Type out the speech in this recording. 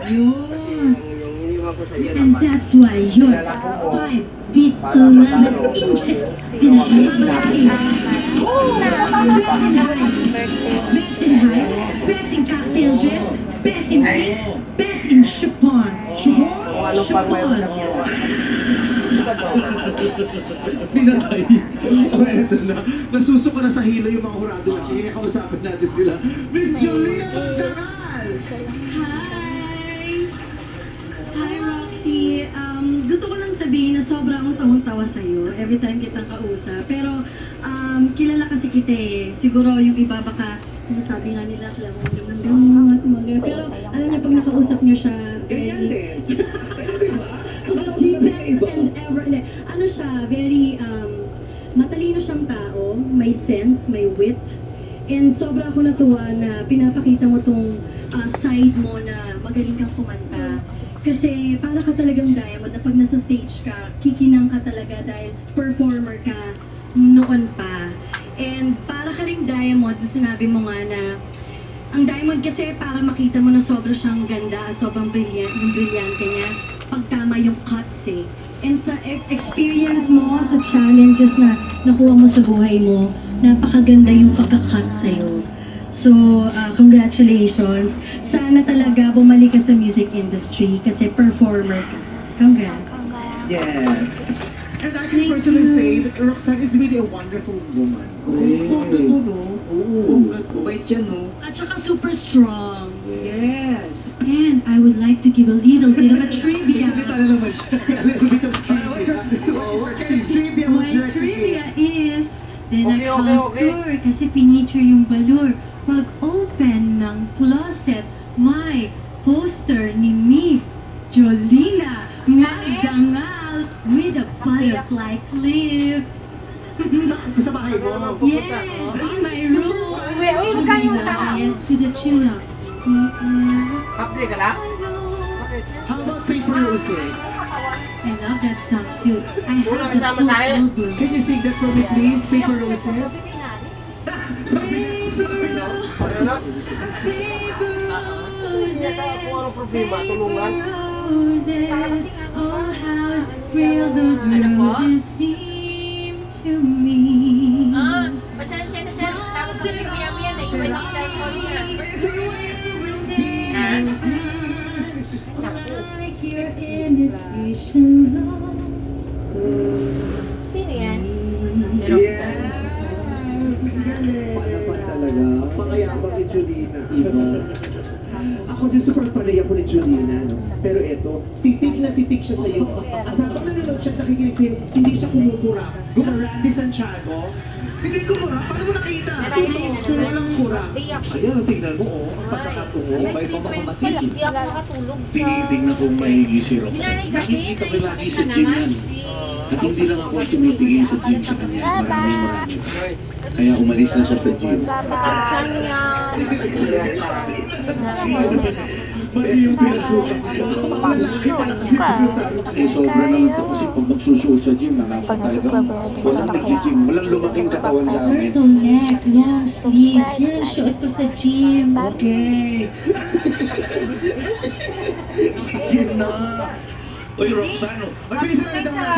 Yun. Yung iniwan ko sa iyo And that's why you're 5 feet 11 inches in height. Best in height, best in cocktail dress, best in pink, best in chiffon. Kung anong pang may Chiffon. nakuha. Pinatay. So, eto na. Nasusuko na sa hilo yung mga hurado natin. Kaya kausapin natin sila. Miss Jolina Magdangal! Hi! Hi, Roxy. Gusto ko lang sabihin na sobrang akong tawang-tawa sa'yo every time kitang kausap. Pero kilala kasi kita eh. Siguro yung iba baka sinasabi nga nila kaya mo naman mga pero alam niya pag nakausap niyo siya, Ganyan din. the best and ever. Ano siya, very matalino siyang tao, may sense, may wit. And sobra ako natuwa na pinapakita mo tong side mo na magaling kang kumanta. Kasi para ka talagang diamond na pag nasa stage ka, kikinang ka talaga dahil performer ka noon pa. And para ka ring diamond, sinabi mo nga na ang diamond kasi para makita mo na sobra siyang ganda at sobrang brilyante niya pag tama yung cuts eh. And sa experience mo, sa challenges na nakuha mo sa buhay mo, napakaganda yung pagka-cut sa'yo. So, congratulations. Sana talaga bumalik ka sa music industry kasi performer ka. Congrats. Yes. And I can personally say that Roxanne is really a wonderful woman. Bongga to, no? Bongga to. Mabait yan, no? At saka super strong. Yes. And I would like to give a little bit of a trivia. Ano naman siya? A little bit of trivia. What kind of trivia would My you like to trivia give? is the Okay, nag-store kasi pinicture yung balur. Pag open ng closet, may poster ni Miss Jolina Magdangal with a butterfly clips. Sa bahay mo? Yes, in my room. Uy, magkano yung tao? Yes, to the tune of Kapli ka lang? How about paper roses? I love that song too. I Wala have the kasama full sa akin. album. Can you sing that for me, please? Paper roses? Sabi na. Ano na? Paper roses, Kung anong problema, tulungan. roses, oh how real those roses seem to me. Pasensya na sir. Tapos sa maya-maya na iwan yung cellphone niya. Like your imitation love. Sino yan? Yes. Galing. talaga. Pakayabang ni Jolina. Ako din super panay ako ni Jolina. No? Pero eto, titik na titik siya sa'yo. At habang nanonood siya at nakikinig sa'yo, hindi siya kumukura. Sa Randy Santiago, hindi kumura. Paano mo nakita? Walang kura. Ayan, tingnan mo, oh. Ang pagkakatungo. May pamamamasiki. Hindi ako nakatulog. Tinitingnan kong maigi si Roxanne. Sinanay kasi, Nakikita ko lagi sa naisip gym ka yan. naman. At hindi lang ako tumitingin sa gym sa kanya. Marami. Kaya umalis na siya sa gym. Pagkakan niya. Mali yung pinasukan. Malaki pa na kasi Eh, sobra naman to kasi pag magsusuot sa gym, nakaka talaga. Walang nag-gym, walang lumaking katawan sa amin. Turtleneck, long sleeves. Yan ang suot ko sa gym. Okay. Sige na. Uy, Roxano, Mabilis na lang daw natin.